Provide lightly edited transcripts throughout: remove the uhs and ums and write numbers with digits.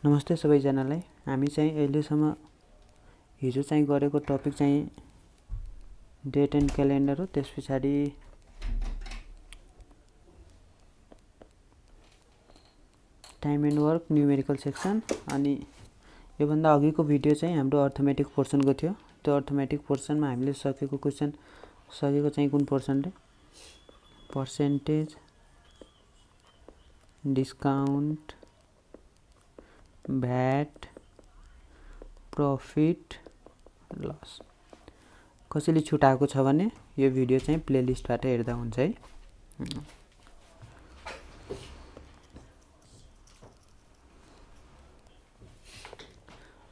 नमस्ते सबैजनालाई। हामी चाहिँ अहिलेसम्म हिजो चाहिँ गरेको टपिक चाहिँ डेट एन्ड क्यालेन्डर हो। त्यस पछाडि time and work numerical section, अनि योभन्दा अघिको भिडियो चाहिँ हाम्रो अर्थमेटिक पोर्सनको थियो। त्यो अर्थमेटिक पोर्सनमा हामीले सकेको क्वेसन सकेको चाहिँ कुन पोर्सन रे? Percentage, discount, VAT, profit, loss कसैले छुटाएको छ भने यो भिडियो चाहिँ प्लेलिस्टबाट हेर्दा हुन्छ है।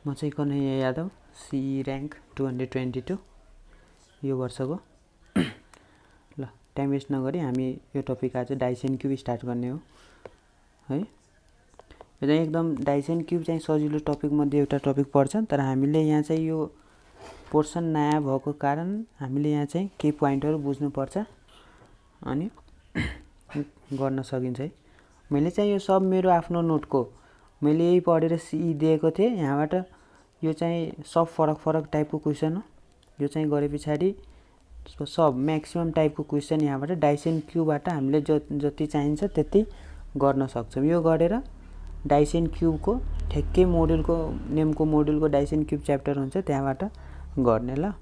म चाहिँ कन्हैया यादव, सी र्याङ्क 222 यो वर्षको। ल टाइम वेस्ट नगरी हामी यो टपिक आज डाइस एन्ड क्युब स्टार्ट गर्ने हो है। यो चाहिँ एकदम डाइस एन्ड क्युब चाहिँ सजिलो टपिक मध्ये एउटा टपिक पर्छ, तर हामीले यहाँ चाहिँ यो पोर्सन नयाँ भएको कारण हामीले यहाँ चाहिँ केही पोइन्टहरु बुझ्नुपर्छ अनि गर्न सकिन्छ है। मैले चाहिँ यो सब मेरो आफ्नो नोटको मैले यही पढेर दिएको थिएँ। यहाँबाट यो चाहिँ सब फरक फरक टाइपको क्वेसन हो। यो चाहिँ गरे पछाडि सब म्याक्सिमम टाइपको क्वेसन यहाँबाट डाइस एन्ड क्युबबाट हामीले जति चाहिन्छ त्यति गर्न सक्छौं। यो गरेर डाइस एन्ड क्युबको ठ्याक्कै मोडुलको नेमको मोडुलको डाइस एन्ड क्युब च्याप्टर हुन्छ, त्यहाँबाट गर्ने। ल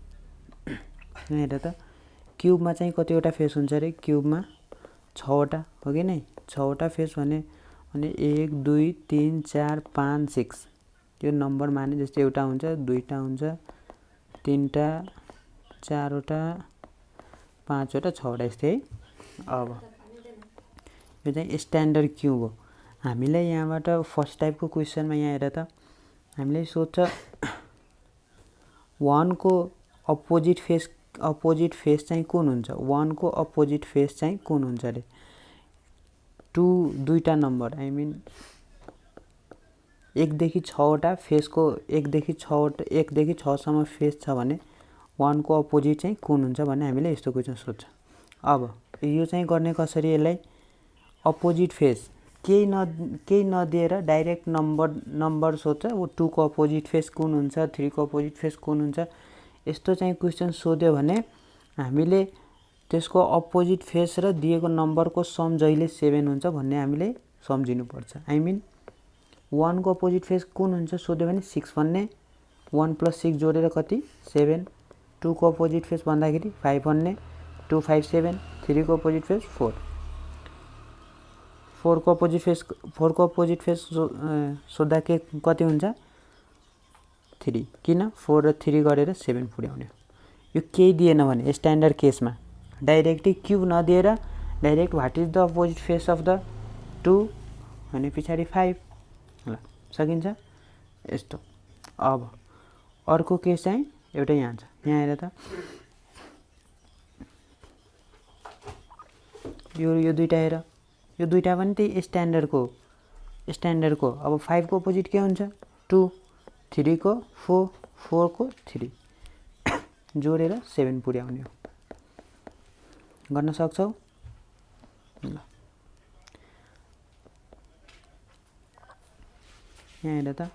हेर त क्युबमा चाहिँ कतिवटा फेस हुन्छ रे? क्युबमा 6 वटा हो कि नै? 6 वटा फेस भने 1 2 3 4 5 6 यो नम्बर माने जस्तै एउटा हुन्छ, दुईटा हुन्छ, तीनटा, 4 वटा, 5 वटा, 6 वटा यस्तै है। अब यो चाहिँ स्ट्यान्डर्ड क्युब हो। हामीले यहाँबाट फर्स्ट टाइपको क्वेसनमा यहाँ हेर त हामीले सोध्छ 1 को अपोजिट फेस चाहिँ कुन हुन्छ? 1 को अपोजिट फेस चाहिँ कुन हुन्छ रे? दुईटा नम्बर आई मिन 1 देखि 6 वटा फेसको 1 देखि 6 सम्म फेस छ भने 1 को अपोजिट चाहिँ कुन हुन्छ भन्ने हामीले यस्तो क्वेसन सोध्छ। अब यो चाहिँ गर्ने कसरी? यसलाई अपोजिट फेस केही नदिएर डाइरेक्ट नम्बर सोध्छ। 2 को अपोजिट फेस कुन हुन्छ, 3 को अपोजिट फेस कुन हुन्छ, यस्तो चाहिँ क्वेसन सोध्यो भने हामीले त्यसको अपोजिट फेस र दिएको नम्बरको सम जहिले 7 हुन्छ भन्ने हामीले सम्झिनु पर्छ। आई मिन 1 को अपोजिट फेस कुन हुन्छ सोध्यो भने 6 भन्ने, 1 + 6 जोडेर कति? 7। 2 को अपोजिट फेस भन्दाखेरि 5 भन्ने, 2 5 7। 3 को अपोजिट फेस 4। 4 को अपोजिट फेस सोध्दा के कति हुन्छ? 3। किन 4 र 3 गरेर 7 पुर्याउने। यो केही दिएन भने स्ट्यान्डर्ड केसमा डाइरेक्टली क्युब नदिएर direct what is the opposite face of the 2 भने पछाडि 5। ल सकिन्छ यस्तो। अब अर्को केस चाहिँ एउटा यहाँ छ। यहाँ हेर त यो दुईटा हेर, यो दुईटा पनि त्यही स्ट्यान्डर्डको। अब 5 को अपोजिट के हुन्छ? 2, 3 को 4, 4 को 3 जोडेर 7 पुर्याउने हो। गर्न सक्छौ? ल यहाँ हेर त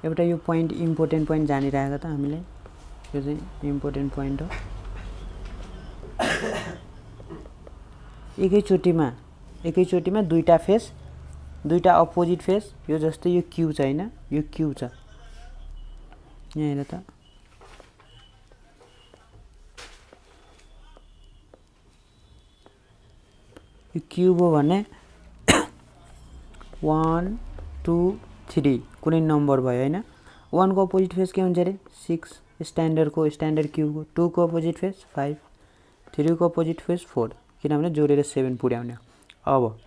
एउटा यो पोइन्ट इम्पोर्टेन्ट पोइन्ट जानिरहेको त हामीले। यो चाहिँ इम्पोर्टेन्ट पोइन्ट हो। एकैचोटीमा दुईटा फेस, दुईटा अपोजिट फेस। यो जस्तै यो क्युब छ हैन? यो क्युब छ। यहाँ हेर त यो क्युब हो भने 1 2 3 कुनै नम्बर भयो हैन? 1 को अपोजिट फेस के हुन्छ रे? 6 स्ट्यान्डर्ड क्युबको। 2 को अपोजिट फेस 5, 3 को अपोजिट फेस 4 किनभने जोडेर 7 पुर्याउने हो। अब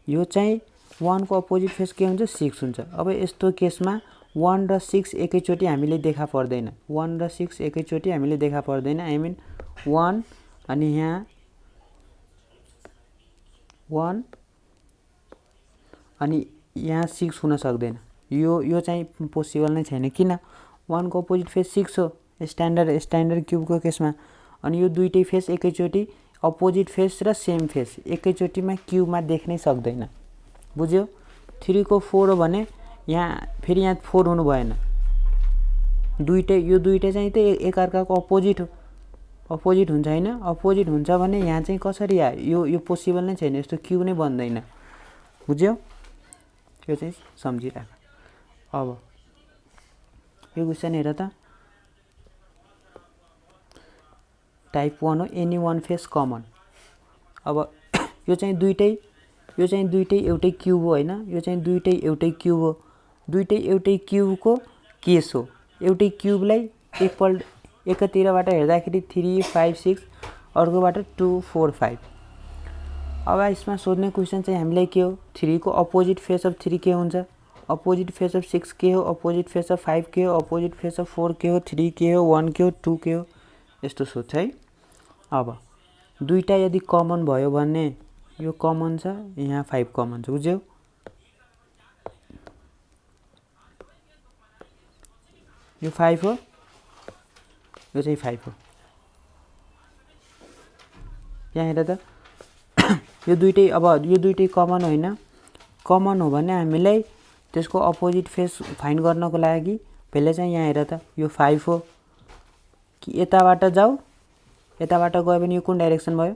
यो चाहिँ 1 को अपोजिट फेस के हुन्छ? 6 हुन्छ। अब यस्तो केसमा 1 र 6 एकैचोटी हामीले देखा पर्दैन। 1 र 6 एकैचोटी हामीले देखा पर्दैन। आई मिन 1 अनि यहाँ 1 अनि यहाँ 6 हुन सक्दैन। यो चाहिँ पोसिबल नै छैन। किन? 1 को अपोजिट फेस 6 हो स्ट्यान्डर्ड क्युबको केसमा। अनि यो दुईटै फेस एकैचोटि अपोजिट फेस र सेम फेस एकैचोटिमा क्युबमा देख्नै सक्दैन। बुझ्यो? 3 को 4 हो भने यहाँ फेरि यहाँ 4 हुनु भएन। यो दुईटै चाहिँ त एकअर्काको अपोजिट हुन्छ हैन? अपोजिट हुन्छ भने यहाँ चाहिँ कसरी आयो? यो पोसिबल नै छैन, यस्तो क्युब नै बन्दैन। बुझ्यो? यो चाहिँ सम्झिराख। अब यो क्वेसन हेर त, टाइप 1 हो, एनी वान फेस कमन। अब यो चाहिँ दुईटै एउटै क्युब हो हैन? यो चाहिँ दुईटै एउटै क्युब हो। दुईटै एउटै क्युबको केस हो। एउटै क्युबलाई एकातिरबाट हेर्दाखेरि 3 5 6 अर्कोबाट 2 4 5। अब यसमा सोध्ने क्वेसन चाहिँ हामीलाई के हो? 3 को अपोजिट फेस अफ 3 के हुन्छ? अपोजिट फेस अफ 6 के हो? अपोजिट फेस अफ 5 के हो? अपोजिट फेस अफ 4 के हो? 3 के हो? 1 के हो? 2 के हो? यस्तो सोध्छ है। अब दुईटा यदि कमन भयो भने यो कमन छ, यहाँ 5 कमन छ। बुझ्यौ? यो 5 हो, यो चाहिँ 5 हो। यहाँ हेर त, यो दुईटै कमन होइन? कमन हो भने हामीलाई त्यसको अपोजिट फेस फाइन्ड गर्नको लागि पहिले चाहिँ यहाँ हेर त, यो 5 हो कि यताबाट जाऊ, यताबाट गयो भने यो कुन डाइरेक्सन भयो?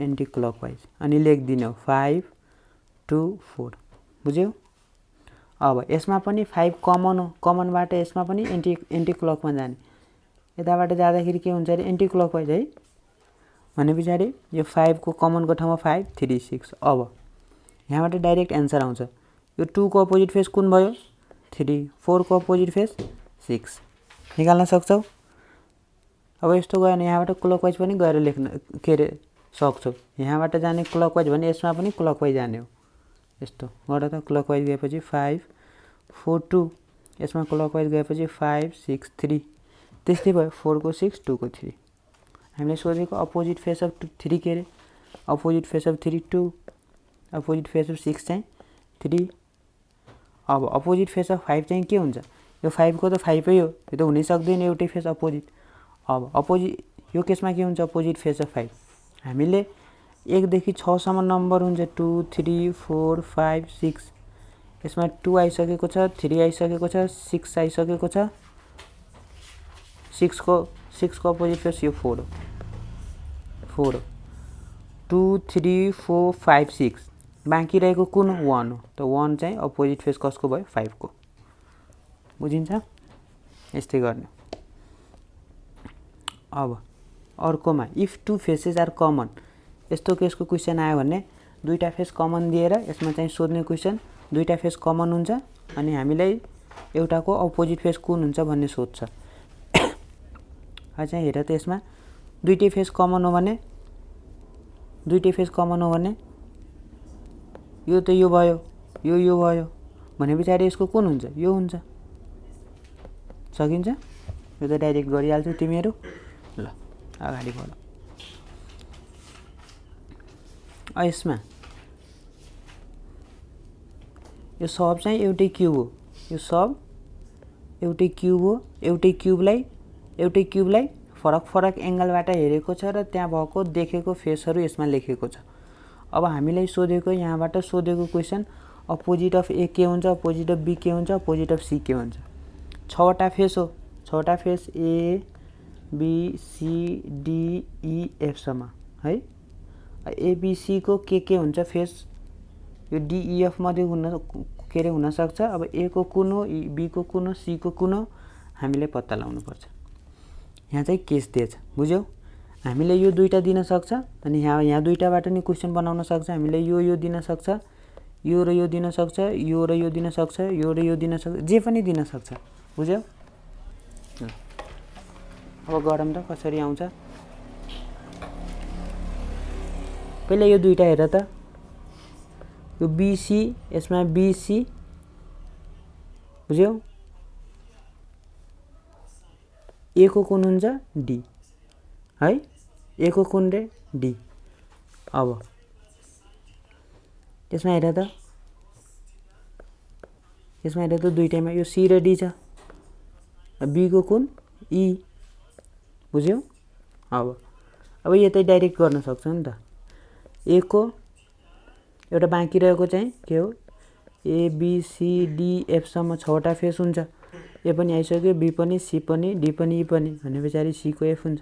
Anti clockwise. अनि लेखिदिनु 5 2 4। बुझ्यौ? अब यसमा पनि 5 कमन हो, कमनबाट यसमा पनि एन्टी क्लकमा जाने। यताबाट जाँदाखेरि के हुन्छ अरे? एन्टी क्लकवाइज है। भने पछाडि यो 5 को कमनको ठाउँमा 5 3 6। अब यहाँबाट डाइरेक्ट एन्सर आउँछ। यो 2 को अपोजिट फेस कुन भयो? 3। 4 को अपोजिट फेस 6। निकाल्न सक्छौ? अब यस्तो गयो भने यहाँबाट क्लकवाइज पनि गएर लेख्न सक्छौ। यहाँबाट जाने क्लकवाइज भने यसमा पनि क्लकवाइज जाने हो। यस्तो गर त, क्लकवाइज गएपछि 5 4 2, यसमा क्लकवाइज गएपछि 5 6 3। त्यस्तै भयो, 4 को 6 2 को 3। हामीले सोधेको अपोजिट फेस अफ 3 के अरे? Opposite face of 3 2, opposite face of 6 चाहिँ 3। अब अपोजिट फेस अफ 5 चाहिँ के हुन्छ? यो 5 को त 5 हो, यो त हुनै सक्दैन एउटै फेस अपोजिट। अब यो केसमा के हुन्छ? अपोजिट फेस अफ 5 हामीले 1 देखि 6 सम्म नम्बर हुन्छ, 2 3 4 5 6। यसमा 2 आइसकेको छ, 3 आइसकेको छ, 6 आइसकेको छ। 6 को अपोजिट फेस यो 4 हो। 4 हो, 2 3 4 5 6। बाँकी रहेको कुन? 1 हो। त 1 चाहिँ अपोजिट फेस कसको भयो? 5 को। बुझिन्छ? यस्तै गर्ने। अब अर्कोमा इफ 2 फेसेस आर कमन, यस्तो केसको क्वेसन आयो भने दुईटा फेस कमन दिएर यसमा चाहिँ सोध्ने क्वेसन दुईटा फेस कमन हुन्छ अनि हामीलाई एउटाको अपोजिट फेस कुन हुन्छ भन्ने सोध्छ। चाहिँ हेर त, यसमा दुईटै फेस कमन हो भने यो त यो भयो, यो भयो भने पछाडि यसको कुन हुन्छ? यो हुन्छ। सकिन्छ? यो त डाइरेक्ट गरिहाल्छौ तिमीहरू। ल अगाडि बढ। यसमा यो सब चाहिँ एउटै क्युब हो। यो सब एउटै क्युब हो। एउटै क्युबलाई फरक एंगलबाट हेरेको छ र त्यहाँ भएको देखेको फेसहरू यसमा लेखेको छ। अब हामीलाई सोधेको यहाँबाट सोधेको क्वेसन अपोजिट अफ ए के हुन्छ? अपोजिट अफ बी के हुन्छ? अपोजिट अफ सी के हुन्छ? 6वटा फेस हो। 6वटा face A B C D E F सम्म है। एबीसी को के हुन्छ फेस? यो डीईएफ मध्ये हुन सक्छ। अब ए को कुन हो, बी को कुन हो, सी को कुन हो हामीले पत्ता लगाउनु पर्छ। यहाँ चाहिँ केस दिएछ। बुझ्यौ? हामीले यो दुईटा दिन सक्छ अनि यहाँ दुईटाबाट नि क्वेसन बनाउन सक्छ। हामीले यो दिन सक्छ, यो र यो दिन सक्छ, यो र यो दिन सक्छ, यो र यो दिन सक्छ, जे पनि दिन सक्छ। बुझ्यौ? अब गरम त कसरी आउँछ? पहिले यो दुईटा हेर त, यो बीसी, यसमा बीसी। बुझ्यौ? ए को कुन हुन्छ? डी है। ए को कुन रे? डी। अब यसमा हेर त, दुईटैमा यो सी र डी छ। बी को कुन? ई। बुझ्यौ? अब अब यतै डाइरेक्ट गर्न सक्छौ नि त। ए को एउटा बाँकी रहेको चाहिँ के हो, A B C D F सम्म 6वटा फेस हुन्छ। ए पनि आइसक्यो, बी पनि, सी पनि, डी पनि, ई पनि, भने पछाडि सी को एफ हुन्छ।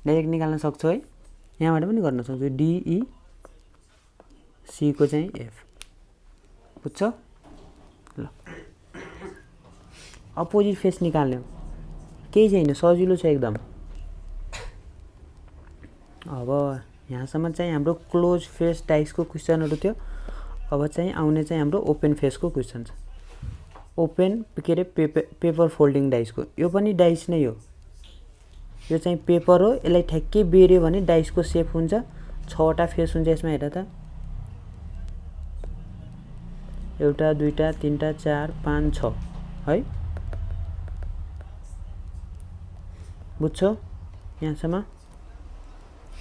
डाइरेक्ट निकाल्न सक्छौ है, यहाँबाट पनि गर्न सक्छौ, डी ई सी को चाहिँ एफ। बुझ्छौ? ल अपोजिट फेस निकाल्ने हो, केही छैन, सजिलो छ एकदम। अब यहाँसम्म चाहिँ हाम्रो क्लोज फेस डाइसको क्वेसनहरू थियो। अब चाहिँ आउने चाहिँ हाम्रो ओपन फेसको क्वेसन छ। ओपन के अरे पेपर फोल्डिङ डाइसको, यो पनि डाइस नै हो, यो चाहिँ पेपर हो। यसलाई ठ्याक्कै बेर्यो भने डाइसको सेप हुन्छ। 6वटा फेस हुन्छ यसमा, हेर त, 1 2 3 4 5 6 है। बुझ्छौ यहाँसम्म?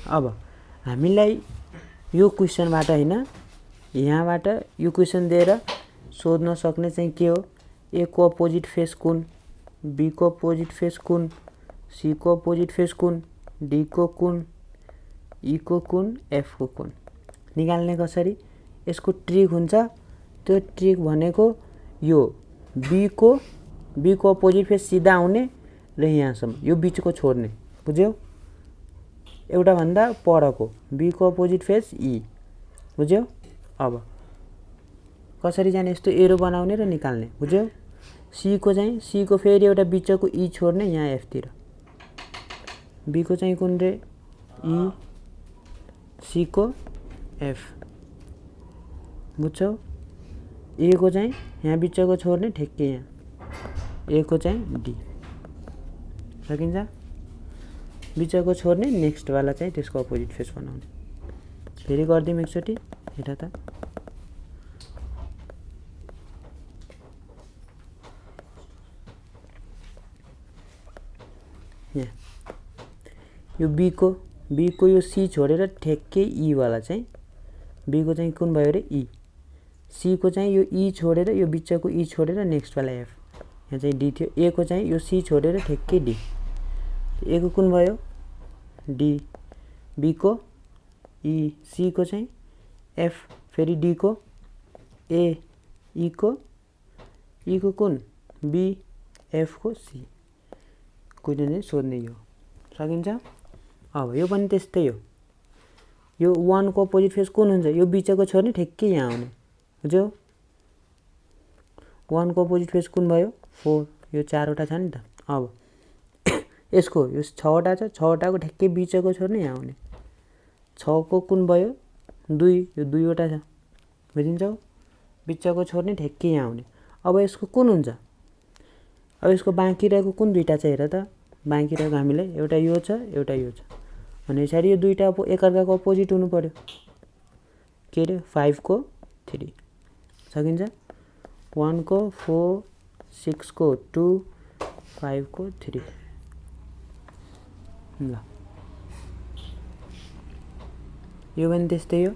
अब हामीलाई यो क्वेसनबाट हैन, यहाँबाट यो क्वेसन दिएर सोध्न सक्ने चाहिँ के हो, ए को अपोजिट फेस कुन, बी को अपोजिट फेस कुन, सी को अपोजिट फेस कुन, डी को कुन, ई को कुन, एफ को कुन। निकाल्ने कसरी, यसको ट्रिक हुन्छ। त्यो ट्रिक भनेको यो बी को अपोजिट फेस सिधा आउने र यहाँसम्म यो बिचको छोड्ने। बुझ्यौ? एउटा भन्दा परको बी को अपोजिट फेस ई। बुझ्यौ? अब कसरी जाने, यस्तो एरो बनाउने र निकाल्ने। बुझ्यौ? सी को चाहिँ, सी को फेरि एउटा बिचको ई छोड्ने यहाँ एफ तिर। बी को चाहिँ कुन रे, ई, सी को एफ। बुझ्छौ? ए को चाहिँ यहाँ बिचको छोड्ने ठ्याक्कै यहाँ, ए को चाहिँ डी। सकिन्छ? बिचको छोड्ने, नेक्स्ट वाला चाहिँ त्यसको अपोजिट फेस बनाउने। फेरि गरिदिउँ एकचोटि, हेर त, यहाँ यो बी को यो सी छोडेर ठ्याक्कै ई वाला चाहिँ, बी को चाहिँ कुन भयो रे, ई। सी को चाहिँ यो ई छोडेर, यो बिचको ई छोडेर नेक्स्ट वाला एफ, यहाँ चाहिँ डी थियो। ए को चाहिँ यो सी छोडेर ठ्याक्कै डी। ए को कुन भयो, डी, बी को ई, सी को चाहिँ एफ, फेरि डी को ए, ई को कुन, बी, एफ को सी। क्वेसन चाहिँ सोध्ने यो। सकिन्छ? अब यो पनि त्यस्तै हो। यो 1 को अपोजिट फेस कुन हुन्छ, यो बिचको छोड्ने ठ्याक्कै यहाँ आउने। बुझ्यौ? 1 को अपोजिट फेस कुन भयो, 4। यो 4वटा छ नि त। अब यसको यो 6वटा छ, 6वटाको ठ्याक्कै बिचको छोड्ने यहाँ आउने। 6 को कुन भयो, 2। यो 2वटा छ। बुझिन्छौ? बिचको छोड्ने ठ्याक्कै यहाँ आउने। अब यसको कुन हुन्छ, अब यसको बाँकी रहेको कुन दुईटा छ, हेर त। बाँकी रहेको हामीलाई एउटा यो छ, एउटा यो छ, भने पछाडि यो दुईटा एकअर्काको अपोजिट हुनु पर्यो। के अरे 5 को 3। सकिन्छ? 1 को 4, 6 को 2, 5 को 3। ल यो पनि त्यस्तै हो।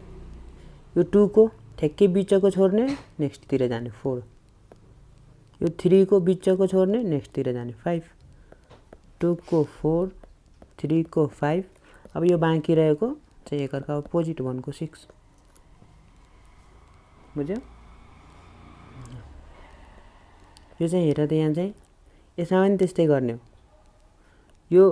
यो 2 को ठ्याक्कै बिचको छोड्ने, नेक्स्टतिर जाने 4। यो 3 को बिचको छोड्ने, नेक्स्टतिर जाने 5। 2 को 4, 3 को 5। अब यो बाँकी रहेको चाहिँ एकअर्का अपोजिट, 1 को 6। बुझ्यौ? यो चाहिँ हेर त, यहाँ चाहिँ यसमा पनि त्यस्तै गर्ने हो। यो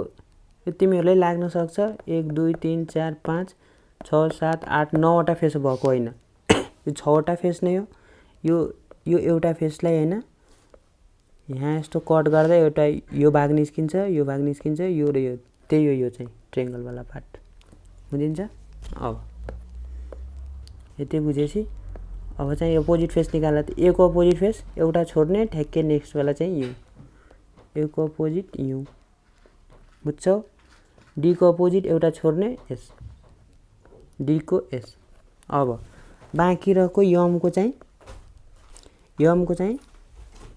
तिमीहरूलाई लाग्न सक्छ 1 2 3 4 5 6 7 8 9वटा फेस भएको होइन, यो 6वटा फेस नै हो। यो एउटा फेसलाई हैन, यहाँ यस्तो कट गर्दा एउटा यो भाग निस्किन्छ, यो भाग निस्किन्छ, यो र यो, त्यही हो यो चाहिँ ट्रायंगल वाला पार्ट। बुझिन्छ? अब यति बुझेपछि अब चाहिँ अपोजिट फेस निकाल्दा त ए को अपोजिट फेस एउटा छोड्ने, ठ्याक्कै नेक्स्ट वाला चाहिँ यू, ए को अपोजिट यू। बुझ्छौ? डी को अपोजिट एउटा छोड्ने, एस, डी को एस। अब बाँकी रहेको यम को चाहिँ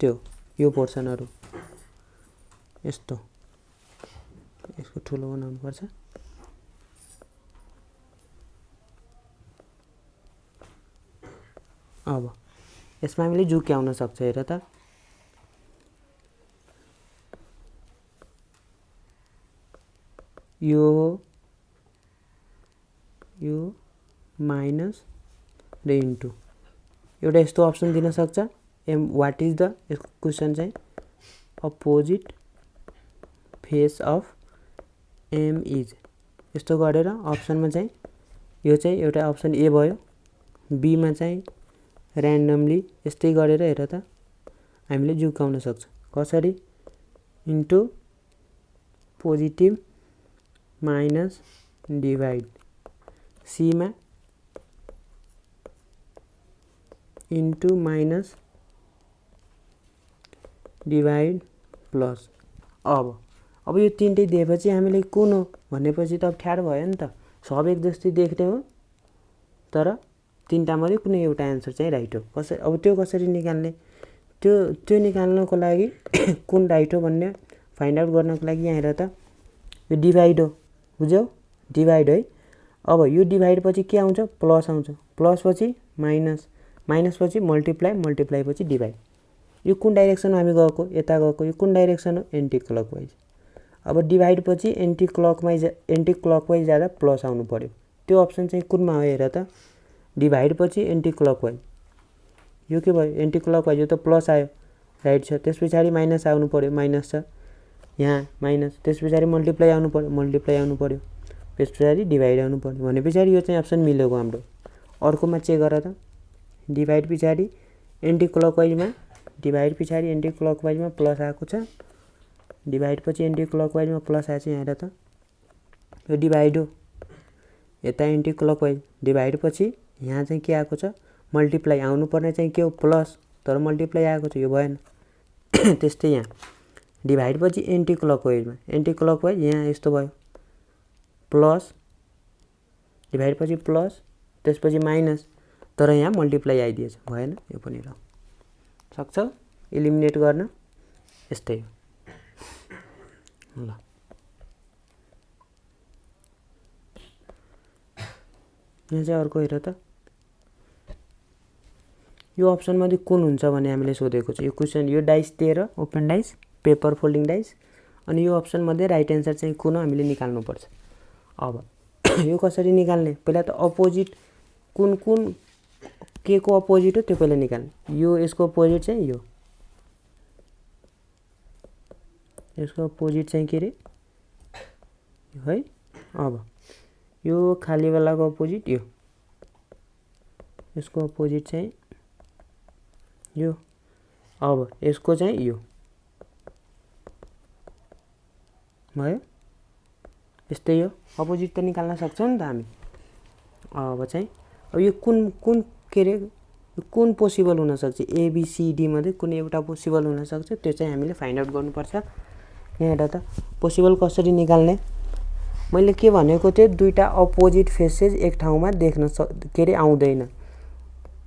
त्यो यो पोर्सनहरु यस्तो, यसको ठुलो बनाउनु पर्छ। अब यसमा हामीले झुक्याउन सक्छ, हेर त। यो यो माइनस र इन्टु एउटा यस्तो अप्सन दिन सक्छ वाट इज द यसको क्वेसन चाहिँ opposite face of M is यस्तो गरेर अप्सनमा चाहिँ यो चाहिँ एउटा अप्सन ए भयो बीमा चाहिँ ऱ्यान्डमली यस्तै गरेर हेर त हामीले झुकाउन सक्छ कसरी इन्टु पोजिटिभ माइनस डिभाइड सीमा इन्टु माइनस डिभाइड प्लस अब यो तीनटै दिएपछि हामीले कुन हो भनेपछि त अप्ठ्यारो भयो नि त सब एक जस्तै देख्ने हो तर तीनटा मध्ये कुनै एउटा आन्सर चाहिँ राइट हो कसरी अब त्यो कसरी निकाल्ने त्यो निकाल्नको लागि कुन राइट हो भन्ने फाइन्ड आउट गर्नको लागि यहाँ हेर त यो डिभाइड हो बुझ्यौ डिभाइड है अब यो डिभाइड पछि के आउँछ प्लस आउँछ प्लस पछि माइनस माइनस पछि मल्टिप्लाई मल्टिप्लाई पछि डिभाइड यो कुन डाइरेक्सनमा हामी गएको यता गएको यो कुन डाइरेक्सन हो एन्टी क्लकवाइज अब डिभाइड पछि एन्टी क्लकवाइज जाँदा प्लस आउनु पर्यो त्यो अप्सन चाहिँ कुनमा हो हेर त डिभाइड पछि एन्टी क्लकवाइज यो के भयो एन्टी क्लकवाइज यो त प्लस आयो राइट छ त्यस पछाडि माइनस आउनु पर्यो माइनस छ यहाँ माइनस त्यस पछाडि मल्टिप्लाई आउनु पर्यो त्यस पछाडि डिभाइड आउनु पर्यो भने पछाडि यो चाहिँ अप्सन मिलेको हाम्रो अर्कोमा चेक गर त डिभाइड पछाडि एन्टी क्लकवाइजमा डिभाइड पछाडि एन्टी क्लकवाइजमा प्लस आएको छ डिभाइड पछि एन्टी क्लकवाइजमा प्लस आएछ यहाँ हेर त यो डिभाइड हो यता एन्टी क्लकवाइज डिभाइड पछि यहाँ चाहिँ के आएको छ मल्टिप्लाई आउनु पर्ने चाहिँ के हो प्लस तर मल्टिप्लाई आएको छ यो भएन त्यस्तै यहाँ डिभाइड पछि एन्टी क्लकवाइज यहाँ यस्तो भयो प्लस डिभाइड पछि प्लस त्यसपछि माइनस तर यहाँ मल्टिप्लाई आइदिएछ भएन यो पनि र सक्छ इलिमिनेट गर्न यस्तै हो ल यहाँ चाहिँ अर्को हेर त यो अप्सन मध्ये कुन हुन्छ भने हामीले सोधेको छ यो क्वेसन यो डाइस दिएर open dice paper folding dice अनि यो अप्सन मध्ये राइट एन्सर चाहिँ कुन हो हामीले निकाल्नु पर्छ अब यो कसरी निकाल्ने पहिला त अपोजिट कुन कुन के को अपोजिट हो त्यो पहिला निकाल्ने यो यसको अपोजिट चाहिँ यो यसको अपोजिट चाहिँ के रे है अब यो खाली वालाको अपोजिट यो यसको अपोजिट चाहिँ यो अब यसको चाहिँ यो भयो यस्तै हो अपोजिट त निकाल्न सक्छौं नि त हामी अब चाहिँ अब यो कुन के रे कुन पोसिबल हुन सक्छ एबीसीडी मध्ये कुनै एउटा पोसिबल हुन सक्छ त्यो चाहिँ हामीले फाइन्ड आउट गर्नुपर्छ यहाँ हेर त पोसिबल कसरी निकाल्ने मैले के भनेको थिएँ दुईटा अपोजिट फेसेस एक ठाउँमा देख्न के रे आउँदैन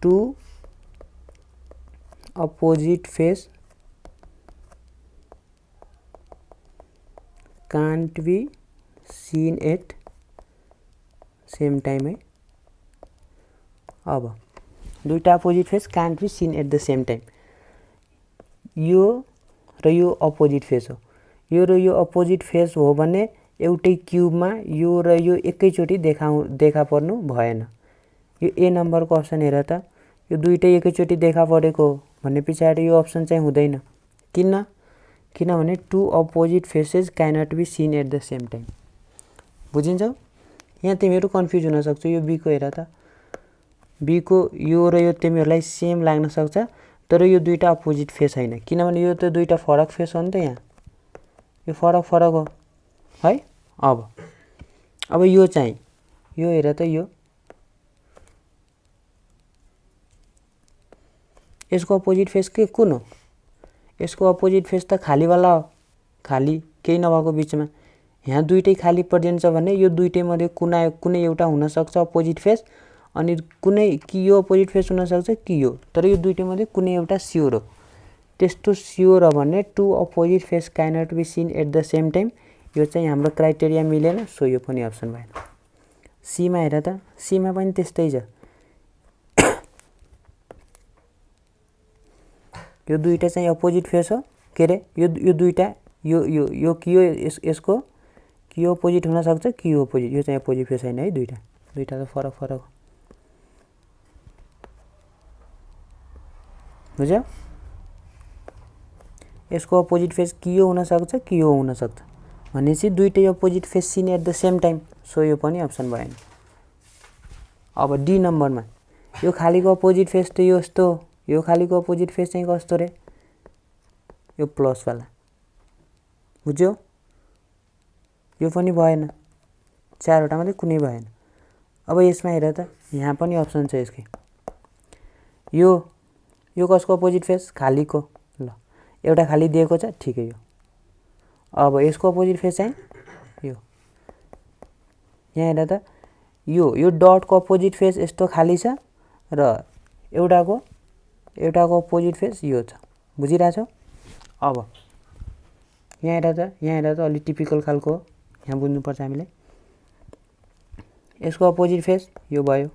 two opposite face can't be seen at same time है अब दुईटा opposite face can't be seen at the same time यो र यो अपोजिट फेस हो यो र यो अपोजिट फेस हो भने एउटै क्यूबमा यो र यो एकैचोटी देखा पर्नु भएन यो ए नम्बरको अप्सन हेर त यो दुईटै एकैचोटी देखा परेको भन्ने पछाडी यो अप्सन चाहिँ हुँदैन किनभने two opposite faces cannot be seen at the same time बुझिन्छ यहाँ तिमीहरु कन्फ्युज हुन सक्छ यो बी को हेर त बी को यो र यो तिमीहरुलाई सेम लाग्न सक्छ तर यो दुईटा अपोजिट फेस हैन किनभने यो त दुईटा फरक फेस हो नि त यहाँ यो फरक हो है अब यो चाहिँ यो हेर त यो यसको अपोजिट फेस के कुन हो यसको अपोजिट फेस त खाली वाला हो खाली केही नभएको बीचमा यहाँ दुईटै खाली पर्दिन्छ भने यो दुईटै मध्ये कुनै एउटा हुन सक्छ अपोजिट फेस अनि कुनै कि यो अपोजिट फेस हुन सक्छ कि यो तर यो दुईटै मध्ये कुनै एउटा स्योर हो त्यस्तो स्योर हो भने two opposite face cannot be seen at the same time यो चाहिँ हाम्रो क्राइटेरिया मिलेन सो यो पनि अप्सन भएन सी मा हेर त सी मा पनि त्यस्तै छ यो दुईटा चाहिँ अपोजिट फेस हो के रे यो दुईटा यो कि यो यसको कि यो अपोजिट हुन सक्छ कि यो अपोजिट यो चाहिँ अपोजिट फेस हैन है दुईटा दुईटा त फरक फरक हो बुझ्यो यसको अपोजिट फेस कि यो हुन सक्छ कि यो हुन सक्छ भनेपछि दुईटै opposite face seen at the same time so यो पनि अप्सन भएन अब डी नम्बरमा यो खालीको अपोजिट फेस त यो यस्तो यो खालीको अपोजिट फेस चाहिँ कस्तो रे यो प्लस वाला बुझ्यो यो पनि भएन चारवटा मात्रै कुनै भएन अब यसमा हेर त यहाँ पनि अप्सन छ यसकै यो कसको अपोजिट फेस खालीको ल एउटा खाली दिएको छ ठिकै हो अब यसको अपोजिट फेस चाहिँ यो यहाँ हेर त यो डटको अपोजिट फेस यस्तो खाली छ र एउटाको अपोजिट फेस यो छ बुझिरहेछौ अब यहाँ हेर त अलि टिपिकल खालको यहाँ बुझ्नुपर्छ हामीले यसको अपोजिट फेस यो भयो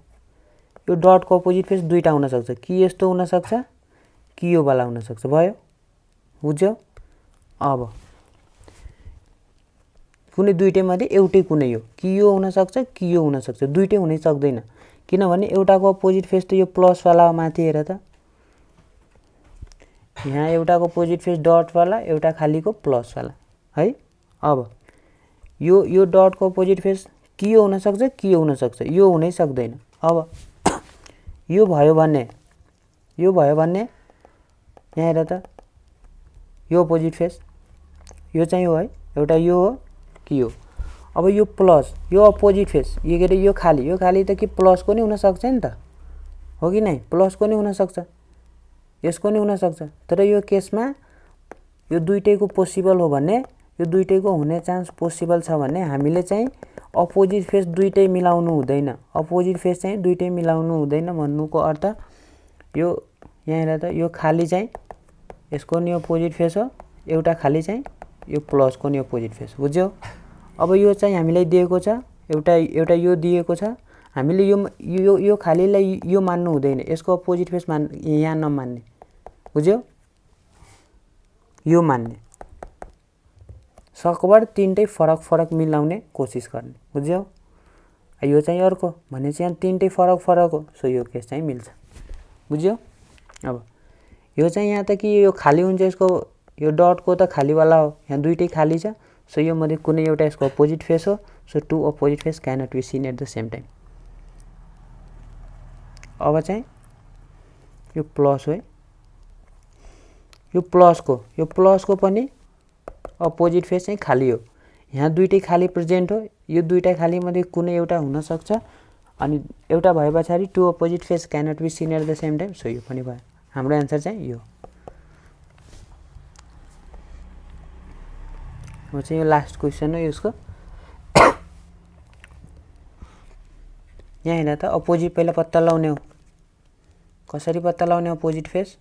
यो डटको अपोजिट फेस दुईटा हुन सक्छ कि यस्तो हुन सक्छ कि यो वाला हुन सक्छ भयो बुझ्यौ अब कुनै दुईटै मध्ये एउटै कुनै हो कि यो हुन सक्छ कि यो हुन सक्छ दुईटै हुनै सक्दैन किनभने एउटाको अपोजिट फेस त यो प्लस वाला माथि हेर त यहाँ एउटाको अपोजिट फेस डट वाला एउटा खालीको प्लस वाला है अब यो डटको अपोजिट फेस कि यो हुन सक्छ कि यो हुन सक्छ यो हुनै सक्दैन अब यो भयो भने यहाँ हेर त यो अपोजिट फेस यो चाहिँ हो है एउटा यो हो कि यो अब यो प्लस यो अपोजिट फेस यो के अरे यो खाली त कि प्लसको नि हुन सक्छ नि त हो कि नै प्लसको नि हुन सक्छ यसको नि हुन सक्छ तर यो केसमा यो दुईटैको पोसिबल हो भने यो दुईटैको हुने चान्स पोसिबल छ भने हामीले चाहिँ अपोजिट फेस दुईटै मिलाउनु हुँदैन अपोजिट फेस चाहिँ दुईटै मिलाउनु हुँदैन भन्नुको अर्थ यो यहाँ हेर त यो खाली चाहिँ यसको नि अपोजिट फेस हो एउटा खाली चाहिँ यो प्लसको नि अपोजिट फेस बुझ्यौ अब यो चाहिँ हामीलाई दिएको छ एउटा यो दिएको छ हामीले यो खालीलाई यो मान्नु हुँदैन यसको अपोजिट फेस यहाँ नमान्ने बुझ्यौ यो मान्ने सकभर तीनटै फरक मिलाउने कोसिस गर्ने बुझ्यौ यो चाहिँ अर्को भनेपछि यहाँ तीनटै फरक हो सो यो केस चाहिँ मिल्छ बुझ्यौ अब यो चाहिँ यहाँ त कि यो खाली हुन्छ यसको यो डटको त खालीवाला हो यहाँ दुईटै खाली छ सो यो मध्ये कुनै एउटा यसको अपोजिट फेस हो so two opposite face cannot be seen at the same time अब चाहिँ यो प्लस हो यो प्लसको पनि अपोजिट फेस चाहिँ खाली हो यहाँ दुईटै खाली प्रेजेन्ट हो यो दुईटा खाली मध्ये कुनै एउटा हुन सक्छ अनि एउटा भए पछाडि two opposite face cannot be seen at the same time so यो पनि भयो हाम्रो आन्सर चाहिँ यो हो चाहिँ यो लास्ट क्वेसन हो यसको यहाँ हेर त अपोजिट पहिला पत्ता लगाउने हो कसरी पत्ता लगाउने अपोजिट फेस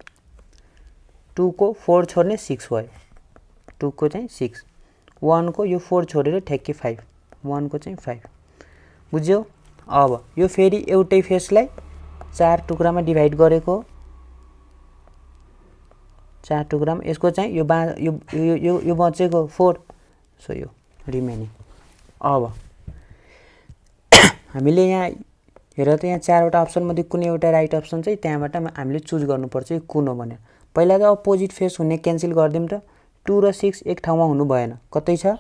2 को 4 छोड्ने 6 भयो 2 को चाहिँ 6 1 को यो 4 छोडेर ठ्याक्कै 5 1 को चाहिँ 5 बुझ्यौ अब यो फेरि एउटै फेसलाई 4 टुक्रामा डिभाइड गरेको 4 टुक्रामा यसको चाहिँ यो बचेको 4 सो यो रिमेनिङ अब हामीले यहाँ हेर त यहाँ चारवटा अप्सन मध्ये कुनै एउटा राइट अप्सन चाहिँ त्यहाँबाट हामीले चुज गर्नुपर्छ यो कुन हो भनेर पहिला त अपोजिट फेस हुने क्यान्सल गर्दियौँ त 2 र 6 एक ठाउँमा हुनु भएन कतै छ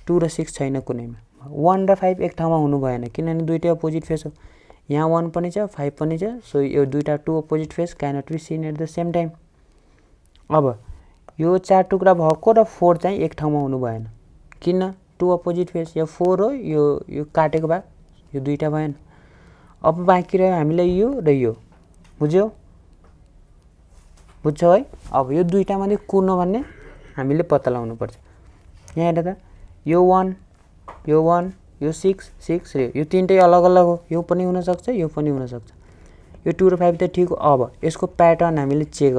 2 र 6 छैन कुनैमा 1 र 5 एक ठाउँमा हुनु भएन किनभने दुईटै अपोजिट फेस हो यहाँ 1 पनि छ 5 पनि छ सो यो दुईटा two opposite face cannot be seen at the same time अब यो 4 टुक्रा भएको र 4 चाहिँ एक ठाउँमा हुनु भएन किन टु अपोजिट फेस यो 4 हो यो काटेको भाग यो दुईटा भएन अब बाँकी रह्यो हामीलाई यो र यो बुझ्यौ बुझ्छौ है अब यो दुईटा मध्ये कुन हो भन्ने हामीले पत्ता लगाउनु पर्छ यहाँ हेर त यो 1 यो 6 र यो तीनटै अलग अलग हो यो पनि हुन सक्छ यो पनि हुन सक्छ यो 2 र 5 त ठीक हो अब यसको प्याटर्न हामीले चेक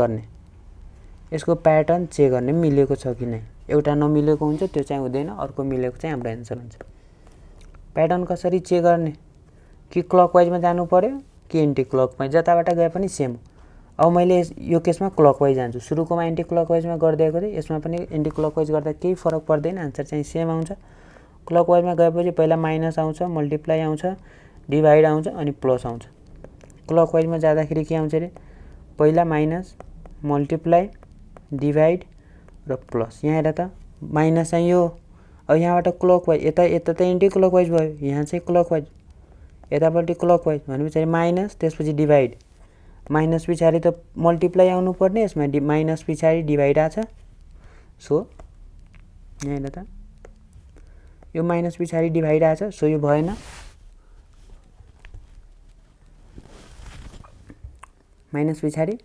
गर्ने मिलेको छ कि नै एउटा नमिलेको हुन्छ त्यो चाहिँ हुँदैन अर्को मिलेको चाहिँ हाम्रो आन्सर हुन्छ प्याटर्न कसरी चेक गर्ने कि क्लकवाइजमा जानु पर्यो कि एन्टी क्लकवाइज जताबाट गए पनि सेम अब मैले यो केसमा क्लकवाइज जान्छु सुरुकोमा एन्टी क्लकवाइजमा गर्दै गएँ यसमा पनि एन्टी क्लकवाइज गर्दा केही फरक पर्दैन आन्सर चाहिँ सेम आउँछ क्लकवाइजमा गएपछि पहिला माइनस आउँछ मल्टिप्लाई आउँछ डिभाइड आउँछ अनि प्लस आउँछ। क्लकवाइजमा जाँदाखेरि के आउँछ अरे पहिला माइनस, मल्टिप्लाई, डिभाइड र प्लस। यहाँ हेर त माइनस चाहिँ यो, अब यहाँबाट क्लकवाइज यता यता त एन्टी क्लकवाइज भयो, यहाँ चाहिँ क्लकवाइज, यतापट्टि क्लकवाइज भनेपछि माइनस त्यसपछि डिभाइड, माइनस पछाडि त मल्टिप्लाई आउनु पर्ने, यसमा माइनस पछाडि डिभाइड आछ। सो यहाँ हेर त यो माइनस पछाडि डिभाइड आछ, सो यो भएन। माइनस पछाडि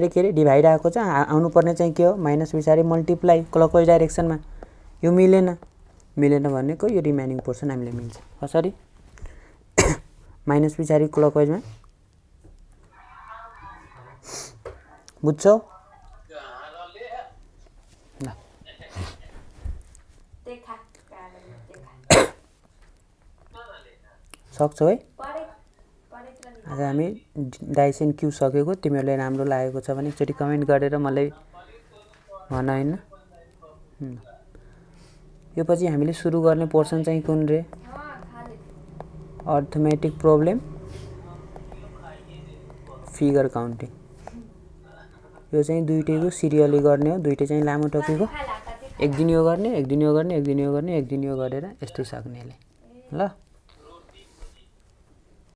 के अरे डिभाइड आएको छ, आउनुपर्ने चाहिँ के हो माइनस पछाडि मल्टिप्लाई क्लकवाइज डाइरेक्सनमा। यो मिलेन भनेको यो रिमेनिङ पोर्सन हामीले मिल्छ कसरी माइनस पछाडि क्लकवाइजमा। बुझ्छौ ल सक्छौ है। आज हामी डाइसेन क्यू सकेको, तिमीहरूलाई राम्रो लागेको छ भने एकचोटि कमेन्ट गरेर मलाई भन हैन। यो पछि हामीले सुरु गर्ने पोर्सन चाहिँ कुन रे? Arithmetic problem, figure counting. यो चाहिँ दुईटैको सिरियली गर्ने हो, दुईटै चाहिँ लामो टपिक हो। एक दिन यो गर्ने, एक दिन यो गर्ने, एक दिन यो गर्ने, एक दिन यो गरेर यस्तै सक्नेले ल।